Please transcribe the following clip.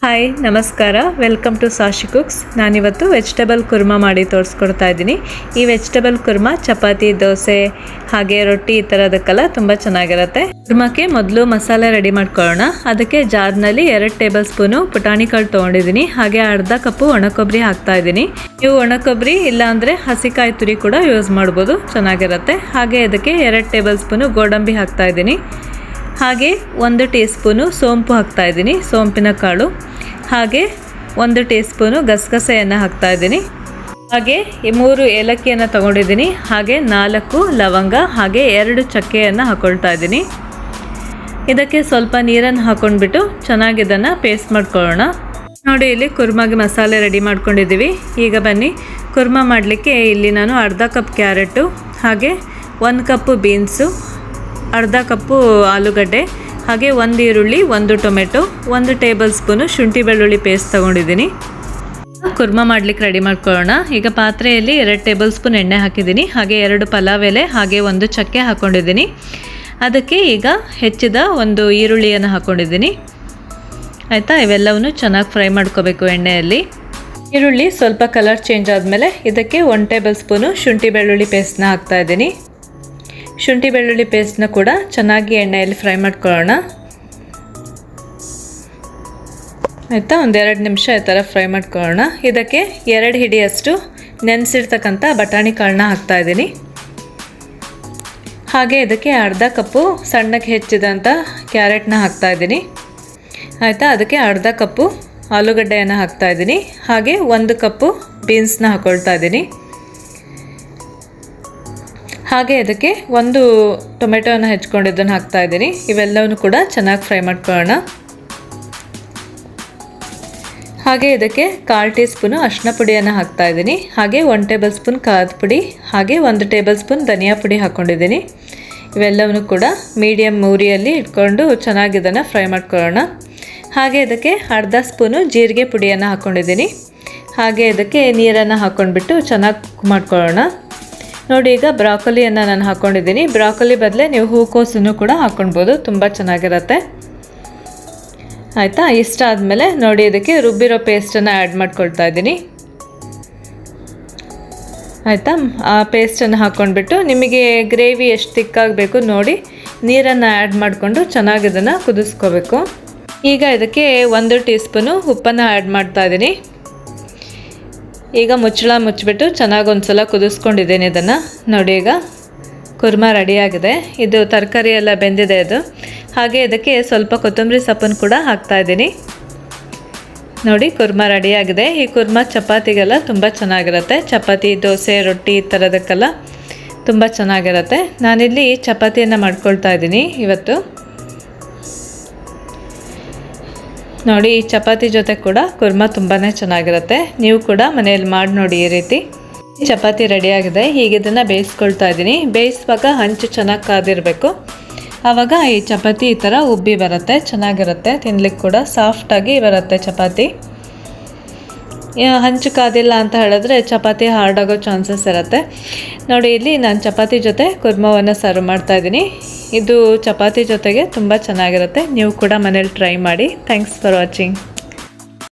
Hi ನಮಸ್ಕಾರ, welcome to ಸಾಶಿ cooks. ನಾನಿವತ್ತು vegetable Kurma ಮಾಡಿ ತೋರಿಸ್ಕೊಡ್ತಾ ಇದ್ದೀನಿ. ಈ ವೆಜಿಟೇಬಲ್ ಕುರ್ಮಾ ಚಪಾತಿ, ದೋಸೆ ಹಾಗೆ ರೊಟ್ಟಿ ಈ ಥರದಕ್ಕೆಲ್ಲ ತುಂಬ ಚೆನ್ನಾಗಿರುತ್ತೆ. ಕುರ್ಮಕ್ಕೆ ಮೊದಲು ಮಸಾಲೆ ರೆಡಿ ಮಾಡ್ಕೊಳ್ಳೋಣ. ಅದಕ್ಕೆ ಜಾರ್ನಲ್ಲಿ 2 ಟೇಬಲ್ ಸ್ಪೂನು ಪುಟಾಣಿ ಕಾಳು ತೊಗೊಂಡಿದ್ದೀನಿ. ಹಾಗೆ ಅರ್ಧ ಕಪ್ಪು ಒಣಕೊಬ್ಬರಿ ಹಾಕ್ತಾ ಇದ್ದೀನಿ. ನೀವು ಒಣಕೊಬ್ಬರಿ ಇಲ್ಲಾಂದರೆ ಹಸಿಕಾಯಿ ತುರಿ ಕೂಡ ಯೂಸ್ ಮಾಡ್ಬೋದು, ಚೆನ್ನಾಗಿರುತ್ತೆ. ಹಾಗೆ ಅದಕ್ಕೆ 2 ಟೇಬಲ್ ಸ್ಪೂನು ಗೋಡಂಬಿ ಹಾಕ್ತಾ ಇದ್ದೀನಿ. ಹಾಗೆ 1 ಟೀ ಸ್ಪೂನು ಸೋಂಪು ಹಾಕ್ತಾ ಇದ್ದೀನಿ, ಸೋಂಪಿನ ಕಾಳು. ಹಾಗೆ 1 ಟೀ ಸ್ಪೂನು ಗಸಗಸೆಯನ್ನು ಹಾಕ್ತಾ ಇದ್ದೀನಿ. ಹಾಗೆ ಈ 3 ಏಲಕ್ಕಿಯನ್ನು ತಗೊಂಡಿದ್ದೀನಿ. ಹಾಗೆ 4 ಲವಂಗ ಹಾಗೆ 2 ಚಕ್ಕೆಯನ್ನು ಹಾಕೊಳ್ತಾ ಇದ್ದೀನಿ. ಇದಕ್ಕೆ ಸ್ವಲ್ಪ ನೀರನ್ನು ಹಾಕೊಂಡ್ಬಿಟ್ಟು ಚೆನ್ನಾಗಿ ಇದನ್ನು ಪೇಸ್ಟ್ ಮಾಡ್ಕೊಳ್ಳೋಣ. ನೋಡಿ, ಇಲ್ಲಿ ಕುರ್ಮಾಗೆ ಮಸಾಲೆ ರೆಡಿ ಮಾಡ್ಕೊಂಡಿದ್ದೀವಿ. ಈಗ ಬನ್ನಿ ಕುರ್ಮಾ ಮಾಡಲಿಕ್ಕೆ ಇಲ್ಲಿ ನಾನು ಅರ್ಧ ಕಪ್ ಕ್ಯಾರೆಟು, ಹಾಗೆ 1 ಕಪ್ಪು ಬೀನ್ಸು, ಅರ್ಧ ಕಪ್ಪು ಆಲೂಗಡ್ಡೆ, ಹಾಗೆ 1 ಈರುಳ್ಳಿ, 1 ಟೊಮೆಟೊ, 1 ಟೇಬಲ್ ಸ್ಪೂನು ಶುಂಠಿ ಬೆಳ್ಳುಳ್ಳಿ ಪೇಸ್ಟ್ ತೊಗೊಂಡಿದ್ದೀನಿ. ಕುರ್ಮಾ ಮಾಡಲಿಕ್ಕೆ ರೆಡಿ ಮಾಡ್ಕೊಳ್ಳೋಣ. ಈಗ ಪಾತ್ರೆಯಲ್ಲಿ 2 ಟೇಬಲ್ ಸ್ಪೂನ್ ಎಣ್ಣೆ ಹಾಕಿದ್ದೀನಿ. ಹಾಗೆ 2 ಪಲಾವ್ ಎಲೆ ಹಾಗೆ 1 ಚಕ್ಕೆ ಹಾಕ್ಕೊಂಡಿದ್ದೀನಿ. ಅದಕ್ಕೆ ಈಗ ಹೆಚ್ಚಿದ 1 ಈರುಳ್ಳಿಯನ್ನು ಹಾಕ್ಕೊಂಡಿದ್ದೀನಿ. ಆಯಿತಾ, ಇವೆಲ್ಲವನ್ನು ಚೆನ್ನಾಗಿ ಫ್ರೈ ಮಾಡ್ಕೋಬೇಕು ಎಣ್ಣೆಯಲ್ಲಿ. ಈರುಳ್ಳಿ ಸ್ವಲ್ಪ ಕಲರ್ ಚೇಂಜ್ ಆದಮೇಲೆ ಇದಕ್ಕೆ 1 ಟೇಬಲ್ ಸ್ಪೂನು ಶುಂಠಿ ಬೆಳ್ಳುಳ್ಳಿ ಪೇಸ್ಟ್ನ ಹಾಕ್ತಾಯಿದ್ದೀನಿ. ಶುಂಠಿ ಬೆಳ್ಳುಳ್ಳಿ ಪೇಸ್ಟ್ನ ಕೂಡ ಚೆನ್ನಾಗಿ ಎಣ್ಣೆಯಲ್ಲಿ ಫ್ರೈ ಮಾಡ್ಕೊಳ್ಳೋಣ. ಆಯಿತಾ, 1-2 ನಿಮಿಷ ಈ ಥರ ಫ್ರೈ ಮಾಡ್ಕೊಳ್ಳೋಣ. ಇದಕ್ಕೆ 2 ಹಿಡಿಯಷ್ಟು ನೆನೆಸಿರ್ತಕ್ಕಂಥ ಬಟಾಣಿ ಕಾಳನ್ನ ಹಾಕ್ತಾಯಿದ್ದೀನಿ. ಹಾಗೆ ಇದಕ್ಕೆ ಅರ್ಧ ಕಪ್ಪು ಸಣ್ಣಕ್ಕೆ ಹೆಚ್ಚಿದಂಥ ಕ್ಯಾರೆಟ್ನ ಹಾಕ್ತಾಯಿದ್ದೀನಿ. ಆಯಿತಾ, ಅದಕ್ಕೆ ಅರ್ಧ ಕಪ್ಪು ಆಲೂಗಡ್ಡೆಯನ್ನು ಹಾಕ್ತಾಯಿದ್ದೀನಿ. ಹಾಗೆ 1 ಕಪ್ಪು ಬೀನ್ಸ್ನ ಹಾಕ್ಕೊಳ್ತಾ ಇದ್ದೀನಿ. ಹಾಗೆ ಅದಕ್ಕೆ 1 ಟೊಮೆಟೊನ ಹೆಚ್ಕೊಂಡಿದ್ದನ್ನು ಹಾಕ್ತಾ ಇದ್ದೀನಿ. ಇವೆಲ್ಲವನ್ನು ಕೂಡ ಚೆನ್ನಾಗಿ ಫ್ರೈ ಮಾಡ್ಕೊಳ್ಳೋಣ. ಹಾಗೆ ಇದಕ್ಕೆ 1/4 ಟೀ ಸ್ಪೂನು ಅರಿಶಿನ ಪುಡಿಯನ್ನು ಹಾಕ್ತಾ ಇದ್ದೀನಿ. ಹಾಗೆ 1 ಟೇಬಲ್ ಸ್ಪೂನ್ ಖಾರದ ಪುಡಿ, ಹಾಗೆ 1 ಟೇಬಲ್ ಸ್ಪೂನ್ ಧನಿಯಾ ಪುಡಿ ಹಾಕ್ಕೊಂಡಿದ್ದೀನಿ. ಇವೆಲ್ಲವನ್ನು ಕೂಡ ಮೀಡಿಯಮ್ ಉರಿಯಲ್ಲಿ ಇಟ್ಕೊಂಡು ಚೆನ್ನಾಗಿ ಇದನ್ನು ಫ್ರೈ ಮಾಡ್ಕೊಳ್ಳೋಣ. ಹಾಗೆ ಇದಕ್ಕೆ ಅರ್ಧ ಸ್ಪೂನು ಜೀರಿಗೆ ಪುಡಿಯನ್ನು ಹಾಕ್ಕೊಂಡಿದ್ದೀನಿ. ಹಾಗೆ ಇದಕ್ಕೆ ನೀರನ್ನು ಹಾಕ್ಕೊಂಡ್ಬಿಟ್ಟು ಚೆನ್ನಾಗಿ ಕುಕ್ ಮಾಡ್ಕೊಳ್ಳೋಣ. ನೋಡಿ, ಈಗ ಬ್ರಾಕೊಲಿಯನ್ನು ನಾನು ಹಾಕ್ಕೊಂಡಿದ್ದೀನಿ. ಬ್ರಾಕೊಲಿ ಬದಲೇ ನೀವು ಹೂಕೋಸನ್ನು ಕೂಡ ಹಾಕ್ಕೊಳ್ಬೋದು, ತುಂಬ ಚೆನ್ನಾಗಿರುತ್ತೆ. ಆಯಿತಾ, ಇಷ್ಟ ಆದಮೇಲೆ ನೋಡಿ ಇದಕ್ಕೆ ರುಬ್ಬಿರೋ ಪೇಸ್ಟನ್ನು ಆ್ಯಡ್ ಮಾಡ್ಕೊಳ್ತಾ ಇದ್ದೀನಿ. ಆಯಿತಾ, ಆ ಪೇಸ್ಟನ್ನು ಹಾಕ್ಕೊಂಡ್ಬಿಟ್ಟು ನಿಮಗೆ ಗ್ರೇವಿ ಎಷ್ಟು ತಿಕ್ಕಾಗಬೇಕು ನೋಡಿ ನೀರನ್ನು ಆ್ಯಡ್ ಮಾಡಿಕೊಂಡು ಚೆನ್ನಾಗಿ ಇದನ್ನು ಕುದಿಸ್ಕೋಬೇಕು. ಈಗ ಇದಕ್ಕೆ 1 ಟೀ ಸ್ಪೂನು ಉಪ್ಪನ್ನು ಆ್ಯಡ್ ಮಾಡ್ತಾ ಇದ್ದೀನಿ. ಈಗ ಮುಚ್ಚಳ ಮುಚ್ಚಿಬಿಟ್ಟು ಚೆನ್ನಾಗಿ ಒಂದು ಸಲ ಕುದಿಸ್ಕೊಂಡಿದ್ದೀನಿ ಇದನ್ನು. ನೋಡಿ, ಈಗ ಕುರ್ಮಾ ರೆಡಿಯಾಗಿದೆ. ಇದು ತರಕಾರಿ ಎಲ್ಲ ಬೆಂದಿದೆ ಇದು. ಹಾಗೆ ಇದಕ್ಕೆ ಸ್ವಲ್ಪ ಕೊತ್ತಂಬರಿ ಸೊಪ್ಪನ್ನು ಕೂಡ ಹಾಕ್ತಾಯಿದ್ದೀನಿ. ನೋಡಿ, ಕುರ್ಮಾ ರೆಡಿಯಾಗಿದೆ. ಈ ಕುರ್ಮಾ ಚಪಾತಿಗೆಲ್ಲ ತುಂಬ ಚೆನ್ನಾಗಿರುತ್ತೆ. ಚಪಾತಿ, ದೋಸೆ, ರೊಟ್ಟಿ ಈ ಥರದಕ್ಕೆಲ್ಲ ತುಂಬ ಚೆನ್ನಾಗಿರುತ್ತೆ. ನಾನಿಲ್ಲಿ ಚಪಾತಿಯನ್ನು ಮಾಡ್ಕೊಳ್ತಾ ಇದ್ದೀನಿ ಇವತ್ತು. ನೋಡಿ, ಈ ಚಪಾತಿ ಜೊತೆ ಕೂಡ ಕುರ್ಮಾ ತುಂಬಾ ಚೆನ್ನಾಗಿರುತ್ತೆ. ನೀವು ಕೂಡ ಮನೆಯಲ್ಲಿ ಮಾಡಿ ನೋಡಿ ಈ ರೀತಿ. ಚಪಾತಿ ರೆಡಿಯಾಗಿದೆ. ಹೀಗೆ ಇದನ್ನು ಬೇಯಿಸ್ಕೊಳ್ತಾ ಇದ್ದೀನಿ. ಬೇಯಿಸುವಾಗ ಹಂಚು ಚೆನ್ನಾಗಿ ಕಾದಿರಬೇಕು. ಆವಾಗ ಈ ಚಪಾತಿ ಈ ಥರ ಉಬ್ಬಿ ಬರುತ್ತೆ, ಚೆನ್ನಾಗಿರುತ್ತೆ. ತಿನ್ಲಿಕ್ಕೆ ಕೂಡ ಸಾಫ್ಟಾಗಿ ಬರುತ್ತೆ ಚಪಾತಿ. ಹಂಚು ಕಾದಿಲ್ಲ ಅಂತ ಹೇಳಿದ್ರೆ ಚಪಾತಿ ಹಾರ್ಡಾಗೋ ಚಾನ್ಸಸ್ ಇರುತ್ತೆ. ನೋಡಿ, ಇಲ್ಲಿ ನಾನು ಚಪಾತಿ ಜೊತೆ ಕುರ್ಮಾವನ್ನು ಸರ್ವ್ ಮಾಡ್ತಾಯಿದ್ದೀನಿ. ಇದು ಚಪಾತಿ ಜೊತೆಗೆ ತುಂಬ ಚೆನ್ನಾಗಿರುತ್ತೆ. ನೀವು ಕೂಡ ಮನೇಲಿ ಟ್ರೈ ಮಾಡಿ. Thanks for watching.